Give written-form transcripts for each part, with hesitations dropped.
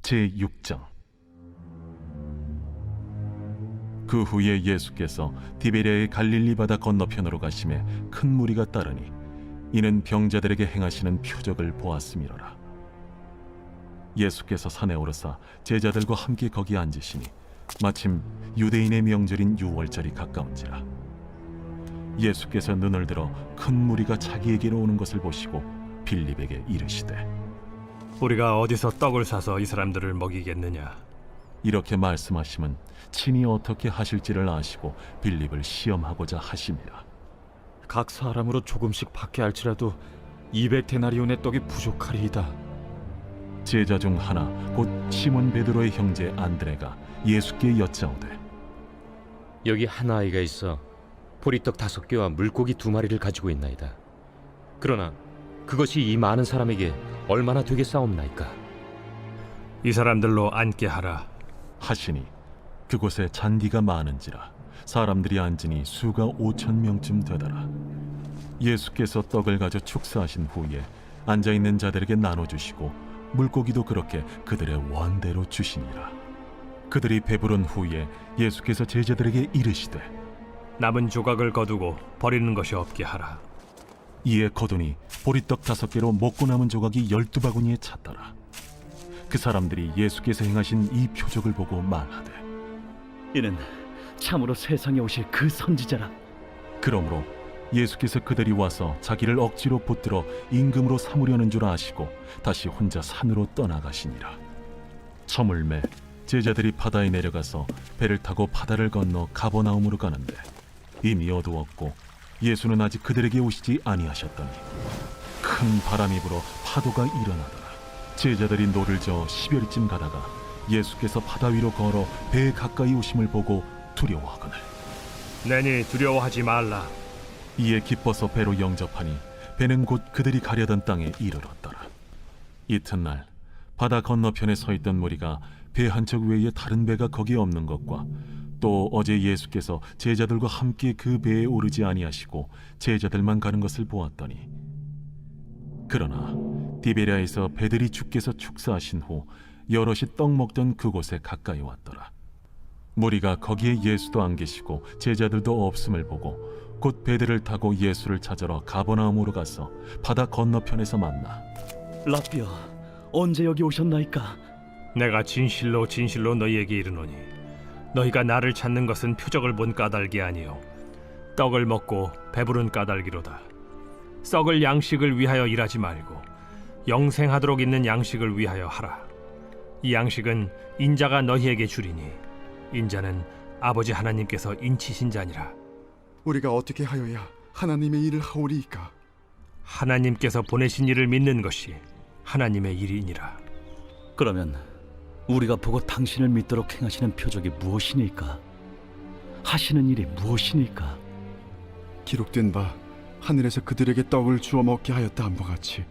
제6장. 그 후에 예수께서 디베랴의 갈릴리 바다 건너편으로 가심에 큰 무리가 따르니 이는 병자들에게 행하시는 표적을 보았음이로라. 예수께서 산에 오르사 제자들과 함께 거기 앉으시니 마침 유대인의 명절인 유월절이 가까운지라. 예수께서 눈을 들어 큰 무리가 자기에게로 오는 것을 보시고 빌립에게 이르시되 우리가 어디서 떡을 사서 이 사람들을 먹이겠느냐? 이렇게 말씀하심은 친히 어떻게 하실지를 아시고 빌립을 시험하고자 하심이라. 각 사람으로 조금씩 받게 할지라도 200데나리온의 떡이 부족하리이다. 제자 중 하나 곧 시몬 베드로의 형제 안드레가 예수께 여짜오되 여기 한 아이가 있어 보리떡 5개와 물고기 2마리를 가지고 있나이다. 그러나 그것이 이 많은 사람에게 얼마나 되겠사옵나이까? 이 사람들로 앉게 하라. 하시니 그곳에 잔디가 많은지라 사람들이 앉으니 수가 5,000명쯤 되더라. 예수께서 떡을 가져 축사하신 후에 앉아있는 자들에게 나눠주시고 물고기도 그렇게 그들의 원대로 주시니라. 그들이 배부른 후에 예수께서 제자들에게 이르시되 남은 조각을 거두고 버리는 것이 없게 하라. 이에 거두니 보리떡 5개로 먹고 남은 조각이 12바구니에 찼더라. 그 사람들이 예수께서 행하신 이 표적을 보고 말하되 이는 참으로 세상에 오실 그 선지자라. 그러므로 예수께서 그들이 와서 자기를 억지로 붙들어 임금으로 삼으려는 줄 아시고 다시 혼자 산으로 떠나가시니라. 저물매 제자들이 바다에 내려가서 배를 타고 바다를 건너 가버나움으로 가는데 이미 어두웠고 예수는 아직 그들에게 오시지 아니하셨더니 큰 바람이 불어 파도가 일어나더라. 제자들이 노를 저어 10여리쯤 가다가 예수께서 바다 위로 걸어 배에 가까이 오심을 보고 두려워하거늘 내니 두려워하지 말라. 이에 기뻐서 배로 영접하니 배는 곧 그들이 가려던 땅에 이르렀더라. 이튿날 바다 건너편에 서 있던 무리가 배 한 척 외에 다른 배가 거기에 없는 것과 또 어제 예수께서 제자들과 함께 그 배에 오르지 아니하시고 제자들만 가는 것을 보았더니 그러나 디베랴에서 배들이 주께서 축사하신 후 여럿이 떡 먹던 그곳에 가까이 왔더라. 무리가 거기에 예수도 안 계시고 제자들도 없음을 보고 곧 배들을 타고 예수를 찾으러 가버나움으로 가서 바다 건너편에서 만나 라삐어, 언제 여기 오셨나이까? 내가 진실로 진실로 너희에게 이르노니 너희가 나를 찾는 것은 표적을 본 까닭이 아니요 떡을 먹고 배부른 까닭이로다. 썩을 양식을 위하여 일하지 말고 영생하도록 있는 양식을 위하여 하라. 이 양식은 인자가 너희에게 주리니 인자는 아버지 하나님께서 인치신 자니라. 우리가 어떻게 하여야 하나님의 일을 하오리이까? 하나님께서 보내신 이를 믿는 것이 하나님의 일이니라. 그러면 우리가 보고 당신을 믿도록 행하시는 표적이 무엇이니까? 하시는 일이 무엇이니까? 기록된 바 하늘에서 그들에게 떡을 주어 먹게 하였다 함과 같이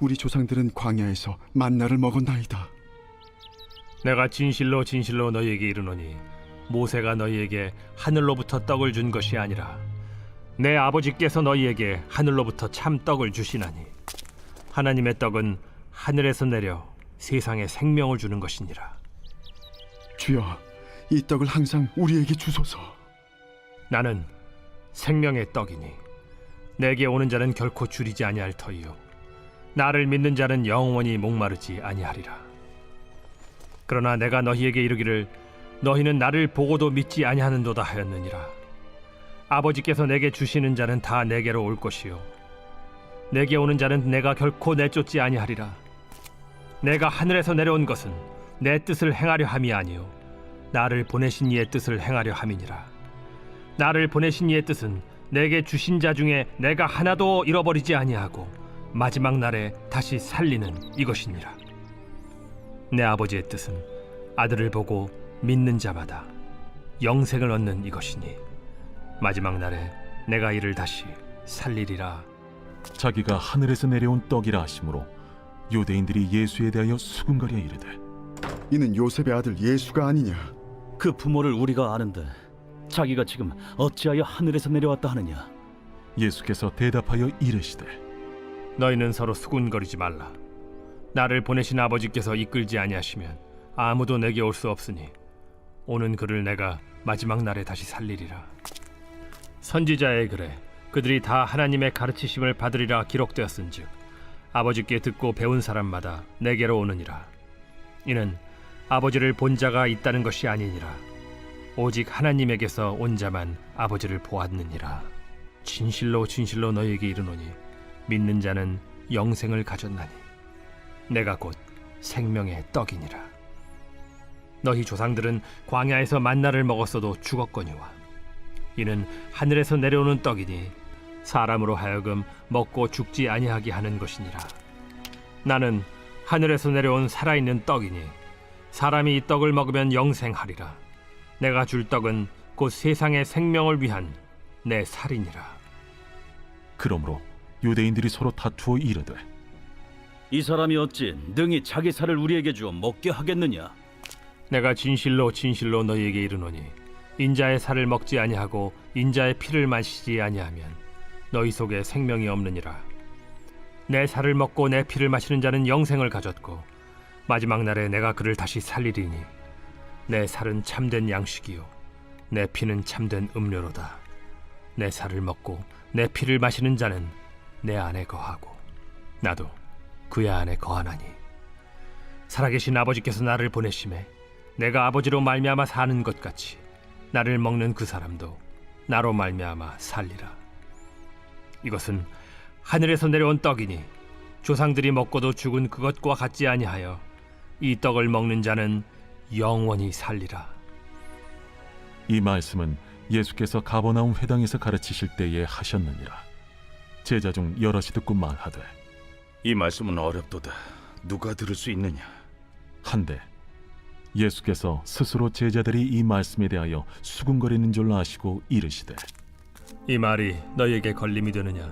우리 조상들은 광야에서 만나를 먹었나이다. 내가 진실로 진실로 너희에게 이르노니 모세가 너희에게 하늘로부터 떡을 준 것이 아니라 내 아버지께서 너희에게 하늘로부터 참 떡을 주시나니 하나님의 떡은 하늘에서 내려 세상에 생명을 주는 것이니라. 주여, 이 떡을 항상 우리에게 주소서. 나는 생명의 떡이니 내게 오는 자는 결코 줄이지 아니할 터이요 나를 믿는 자는 영원히 목마르지 아니하리라. 그러나 내가 너희에게 이르기를 너희는 나를 보고도 믿지 아니하는도다 하였느니라. 아버지께서 내게 주시는 자는 다 내게로 올 것이요 내게 오는 자는 내가 결코 내쫓지 아니하리라. 내가 하늘에서 내려온 것은 내 뜻을 행하려 함이 아니요 나를 보내신 이의 뜻을 행하려 함이니라. 나를 보내신 이의 뜻은 내게 주신 자 중에 내가 하나도 잃어버리지 아니하고 마지막 날에 다시 살리는 이것이니라. 내 아버지의 뜻은 아들을 보고 믿는 자마다 영생을 얻는 이것이니 마지막 날에 내가 이를 다시 살리리라. 자기가 하늘에서 내려온 떡이라 하심으로 유대인들이 예수에 대하여 수군거려 이르되 이는 요셉의 아들 예수가 아니냐? 그 부모를 우리가 아는데 자기가 지금 어찌하여 하늘에서 내려왔다 하느냐? 예수께서 대답하여 이르시되 너희는 서로 수군거리지 말라. 나를 보내신 아버지께서 이끌지 아니하시면 아무도 내게 올 수 없으니 오는 그를 내가 마지막 날에 다시 살리리라. 선지자의 글에 그들이 다 하나님의 가르치심을 받으리라 기록되었은즉 아버지께 듣고 배운 사람마다 내게로 오느니라. 이는 아버지를 본 자가 있다는 것이 아니니라. 오직 하나님에게서 온 자만 아버지를 보았느니라. 진실로 진실로 너희에게 이르노니 믿는 자는 영생을 가졌나니 내가 곧 생명의 떡이니라. 너희 조상들은 광야에서 만나를 먹었어도 죽었거니와 이는 하늘에서 내려오는 떡이니 사람으로 하여금 먹고 죽지 아니하게 하는 것이니라. 나는 하늘에서 내려온 살아있는 떡이니 사람이 이 떡을 먹으면 영생하리라. 내가 줄 떡은 곧 세상의 생명을 위한 내 살이니라. 그러므로 유대인들이 서로 다투어 이르되 이 사람이 어찌 능히 자기 살을 우리에게 주어 먹게 하겠느냐? 내가 진실로 진실로 너희에게 이르노니 인자의 살을 먹지 아니하고 인자의 피를 마시지 아니하면 너희 속에 생명이 없느니라. 내 살을 먹고 내 피를 마시는 자는 영생을 가졌고 마지막 날에 내가 그를 다시 살리리니 내 살은 참된 양식이요 내 피는 참된 음료로다. 내 살을 먹고 내 피를 마시는 자는 내 안에 거하고 나도 그의 안에 거하나니 살아계신 아버지께서 나를 보내심에 내가 아버지로 말미암아 사는 것 같이 나를 먹는 그 사람도 나로 말미암아 살리라. 이것은 하늘에서 내려온 떡이니 조상들이 먹고도 죽은 그것과 같지 아니하여 이 떡을 먹는 자는 영원히 살리라. 이 말씀은 예수께서 가버나움 회당에서 가르치실 때에 하셨느니라. 제자 중 여럿이 듣고 말하되 이 말씀은 어렵도다. 누가 들을 수 있느냐? 한데 예수께서 스스로 제자들이 이 말씀에 대하여 수군거리는 줄 아시고 이르시되 이 말이 너희에게 걸림이 되느냐?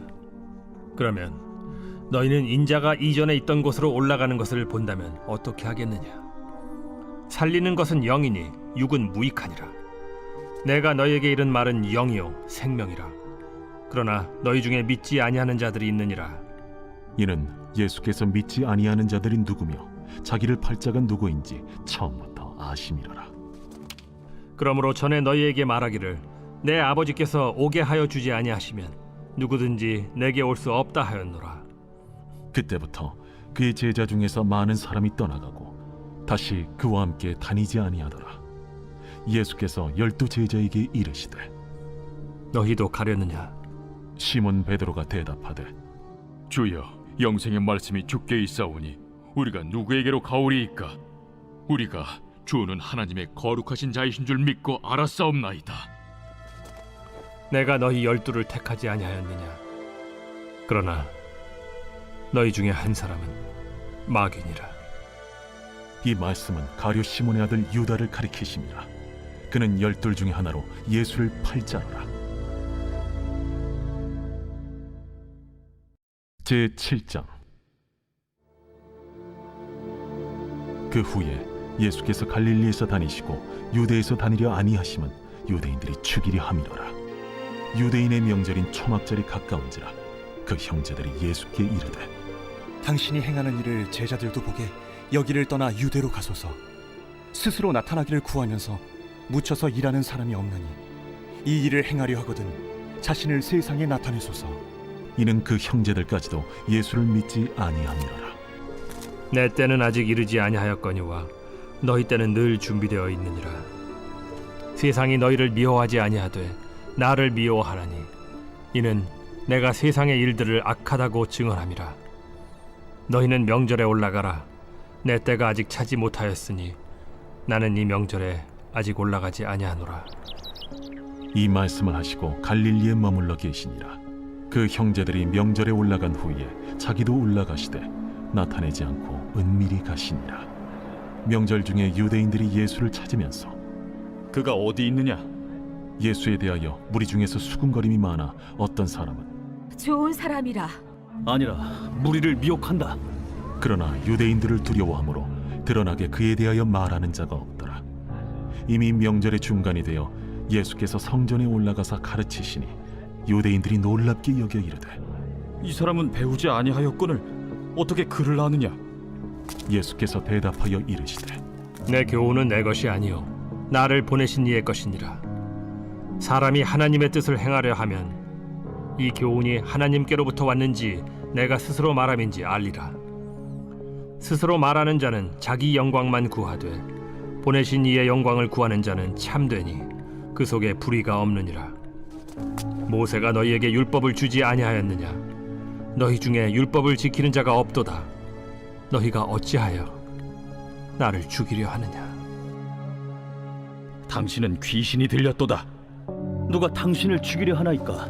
그러면 너희는 인자가 이전에 있던 곳으로 올라가는 것을 본다면 어떻게 하겠느냐? 살리는 것은 영이니 육은 무익하니라. 내가 너희에게 이른 말은 영이요 생명이라. 그러나 너희 중에 믿지 아니하는 자들이 있느니라. 이는 예수께서 믿지 아니하는 자들이 누구며 자기를 팔 자가 누구인지 처음부터 아심이로라. 그러므로 전에 너희에게 말하기를 내 아버지께서 오게 하여 주지 아니하시면 누구든지 내게 올 수 없다 하였노라. 그때부터 그의 제자 중에서 많은 사람이 떠나가고 다시 그와 함께 다니지 아니하더라. 예수께서 12 제자에게 이르시되 너희도 가려느냐? 시몬 베드로가 대답하되 주여, 영생의 말씀이 주께 있사오니 우리가 누구에게로 가오리이까? 우리가 주는 하나님의 거룩하신 자이신 줄 믿고 알았사옵나이다. 내가 너희 12를 택하지 아니하였느냐? 그러나 너희 중에 한 사람은 마귀니라. 이 말씀은 가룟 시몬의 아들 유다를 가리키심이라. 그는 12 중에 하나로 예수를 팔 자로라. 제7장. 그 후에 예수께서 갈릴리에서 다니시고 유대에서 다니려 아니하심은 유대인들이 죽이려 함이로라. 유대인의 명절인 초막절이 가까운지라 그 형제들이 예수께 이르되 당신이 행하는 일을 제자들도 보게 여기를 떠나 유대로 가소서. 스스로 나타나기를 구하면서 묻혀서 일하는 사람이 없나니 이 일을 행하려 하거든 자신을 세상에 나타내소서. 이는 그 형제들까지도 예수를 믿지 아니함이로라. 내 때는 아직 이르지 아니하였거니와 너희 때는 늘 준비되어 있느니라. 세상이 너희를 미워하지 아니하되 나를 미워하나니 이는 내가 세상의 일들을 악하다고 증언함이라. 너희는 명절에 올라가라. 내 때가 아직 차지 못하였으니 나는 이 명절에 아직 올라가지 아니하노라. 이 말씀을 하시고 갈릴리에 머물러 계시니라. 그 형제들이 명절에 올라간 후에 자기도 올라가시되 나타내지 않고 은밀히 가시니라. 명절 중에 유대인들이 예수를 찾으면서 그가 어디 있느냐? 예수에 대하여 무리 중에서 수군거림이 많아 어떤 사람은 좋은 사람이라. 아니라 무리를 미혹한다. 그러나 유대인들을 두려워하므로 드러나게 그에 대하여 말하는 자가 없더라. 이미 명절의 중간이 되어 예수께서 성전에 올라가사 가르치시니 유대인들이 놀랍게 여겨 이르되 이 사람은 배우지 아니하였거늘 어떻게 글을 아느냐? 예수께서 대답하여 이르시되 내 교훈은 내 것이 아니요 나를 보내신 이의 것이니라. 사람이 하나님의 뜻을 행하려 하면 이 교훈이 하나님께로부터 왔는지 내가 스스로 말함인지 알리라. 스스로 말하는 자는 자기 영광만 구하되 보내신 이의 영광을 구하는 자는 참되니 그 속에 불의가 없느니라. 모세가 너희에게 율법을 주지 아니하였느냐? 너희 중에 율법을 지키는 자가 없도다. 너희가 어찌하여 나를 죽이려 하느냐? 당신은 귀신이 들렸도다. 누가 당신을 죽이려 하나이까?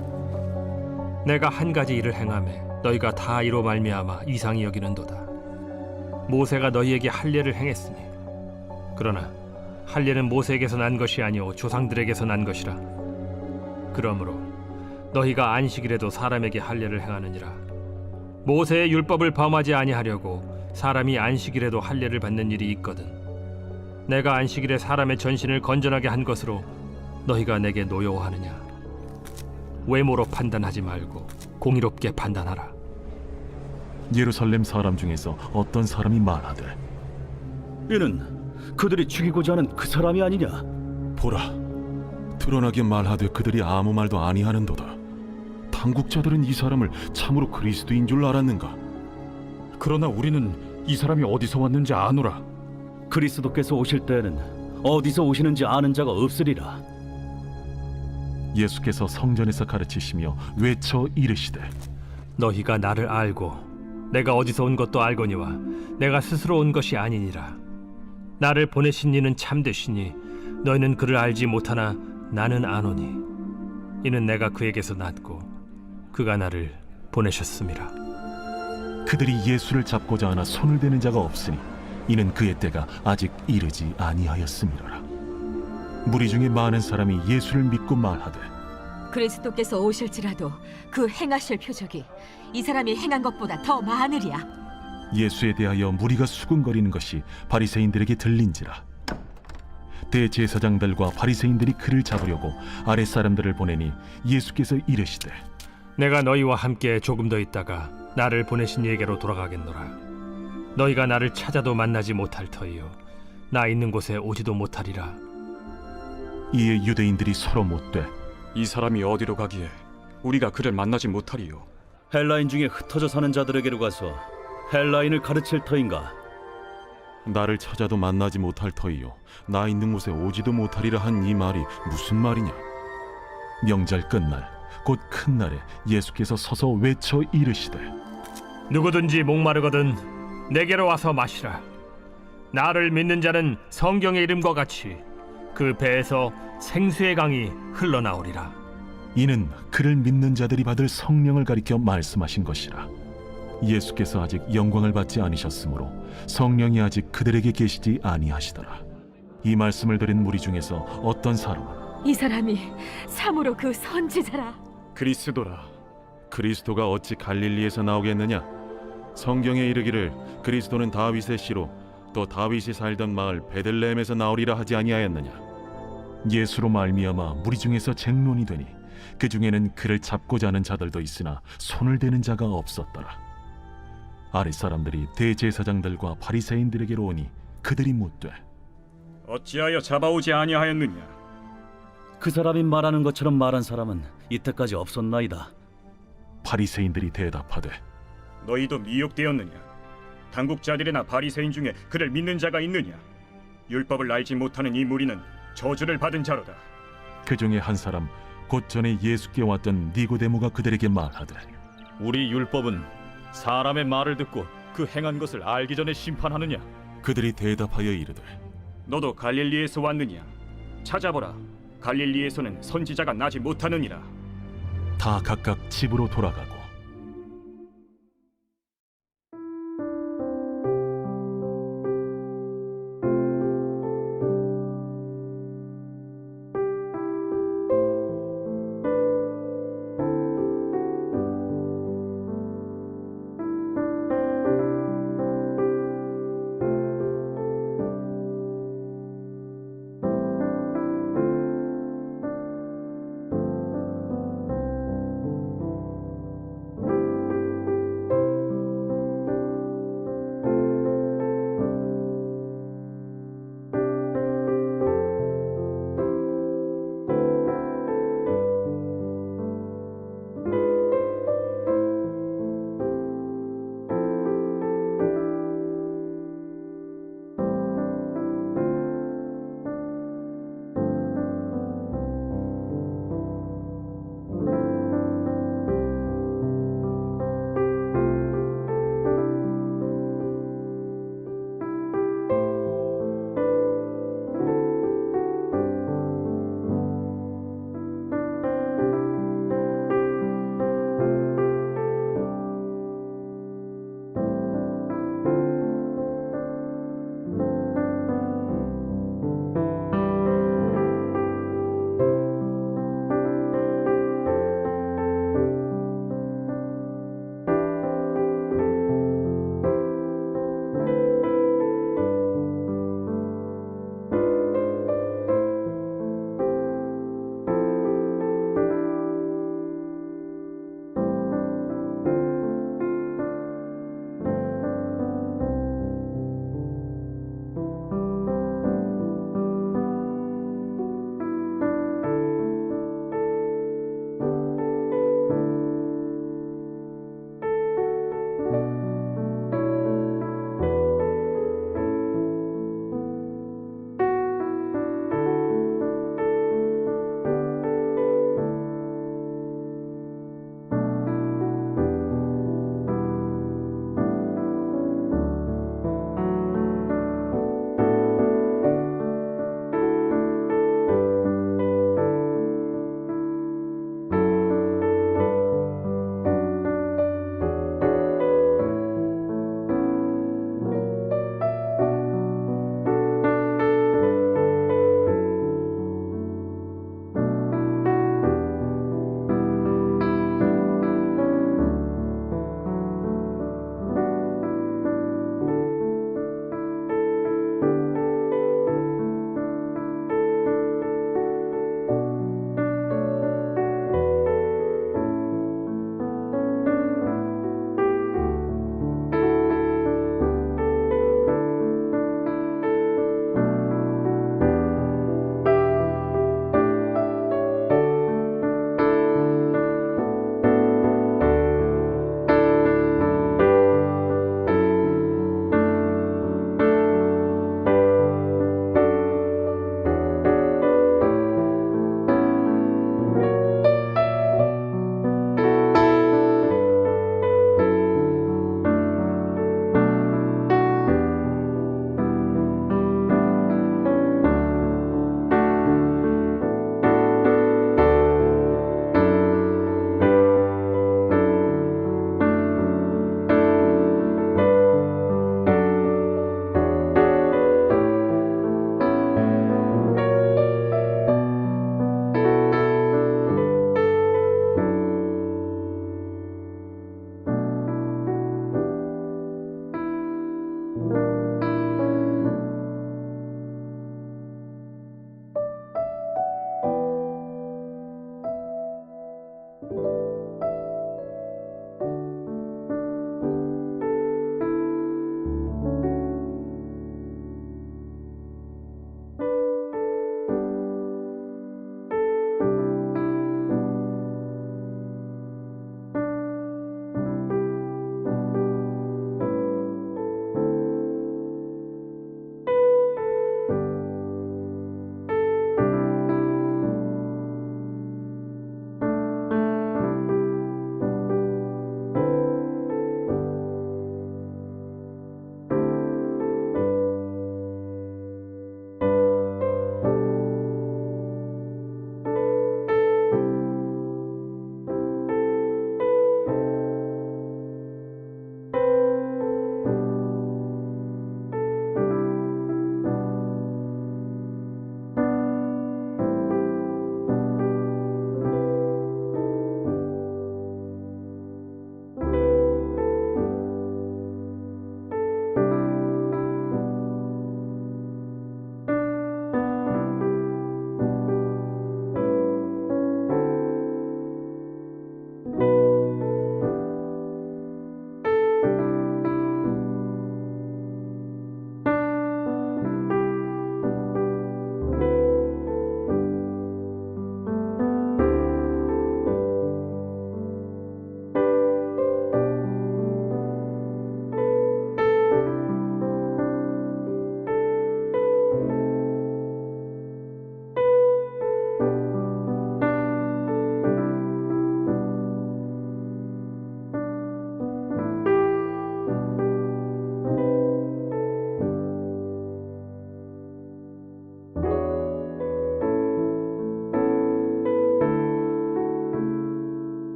내가 한 가지 일을 행하매 너희가 다 이로 말미암아 이상히 여기는도다. 모세가 너희에게 할례를 행했으니 그러나 할례는 모세에게서 난 것이 아니오 조상들에게서 난 것이라. 그러므로 너희가 안식일에도 사람에게 할례를 행하느니라. 모세의 율법을 범하지 아니하려고 사람이 안식일에도 할례를 받는 일이 있거든. 내가 안식일에 사람의 전신을 건전하게 한 것으로 너희가 내게 노여워하느냐? 외모로 판단하지 말고 공의롭게 판단하라. 예루살렘 사람 중에서 어떤 사람이 말하되 이는 그들이 죽이고자 하는 그 사람이 아니냐? 보라, 드러나게 말하되 그들이 아무 말도 아니하는도다. 당국자들은 이 사람을 참으로 그리스도인 줄 알았는가? 그러나 우리는 이 사람이 어디서 왔는지 아노라. 그리스도께서 오실 때에는 어디서 오시는지 아는 자가 없으리라. 예수께서 성전에서 가르치시며 외쳐 이르시되 너희가 나를 알고 내가 어디서 온 것도 알거니와 내가 스스로 온 것이 아니니라. 나를 보내신 이는 참되시니 너희는 그를 알지 못하나 나는 아노니 이는 내가 그에게서 났고 그가 나를 보내셨음이라. 그들이 예수를 잡고자 하나 손을 대는 자가 없으니 이는 그의 때가 아직 이르지 아니하였음이라. 무리 중에 많은 사람이 예수를 믿고 말하되 그리스도께서 오실지라도 그 행하실 표적이 이 사람이 행한 것보다 더 많으리야. 예수에 대하여 무리가 수군거리는 것이 바리새인들에게 들린지라. 대제사장들과 바리새인들이 그를 잡으려고 아랫사람들을 보내니 예수께서 이르시되 내가 너희와 함께 조금 더 있다가 나를 보내신 이에게로 돌아가겠노라. 너희가 나를 찾아도 만나지 못할 터이요 나 있는 곳에 오지도 못하리라. 이에 유대인들이 서로 묻되 이 사람이 어디로 가기에 우리가 그를 만나지 못하리요? 헬라인 중에 흩어져 사는 자들에게로 가서 헬라인을 가르칠 터인가? 나를 찾아도 만나지 못할 터이요 나 있는 곳에 오지도 못하리라 한 이 말이 무슨 말이냐? 명절 끝날 곧 큰 날에 예수께서 서서 외쳐 이르시되 누구든지 목마르거든 내게로 와서 마시라. 나를 믿는 자는 성경의 이름과 같이 그 배에서 생수의 강이 흘러나오리라. 이는 그를 믿는 자들이 받을 성령을 가리켜 말씀하신 것이라. 예수께서 아직 영광을 받지 않으셨으므로 성령이 아직 그들에게 계시지 아니하시더라. 이 말씀을 들은 무리 중에서 어떤 사람은 이 사람이 참으로 그 선지자라. 그리스도라. 그리스도가 어찌 갈릴리에서 나오겠느냐? 성경에 이르기를 그리스도는 다윗의 씨로 또 다윗이 살던 마을 베들레헴에서 나오리라 하지 아니하였느냐? 예수로 말미암아 무리 중에서 쟁론이 되니 그 중에는 그를 잡고자 하는 자들도 있으나 손을 대는 자가 없었더라. 아랫 사람들이 대제사장들과 바리새인들에게로 오니 그들이 묻되 어찌하여 잡아오지 아니하였느냐? 그 사람이 말하는 것처럼 말한 사람은 이때까지 없었나이다. 바리새인들이 대답하되 너희도 미혹되었느냐? 당국자들이나 바리새인 중에 그를 믿는 자가 있느냐? 율법을 알지 못하는 이 무리는 저주를 받은 자로다. 그 중에 한 사람 곧 전에 예수께 왔던 니고데모가 그들에게 말하되 우리 율법은 사람의 말을 듣고 그 행한 것을 알기 전에 심판하느냐? 그들이 대답하여 이르되 너도 갈릴리에서 왔느냐? 찾아보라. 갈릴리에서는 선지자가 나지 못하느니라. 다 각각 집으로 돌아가고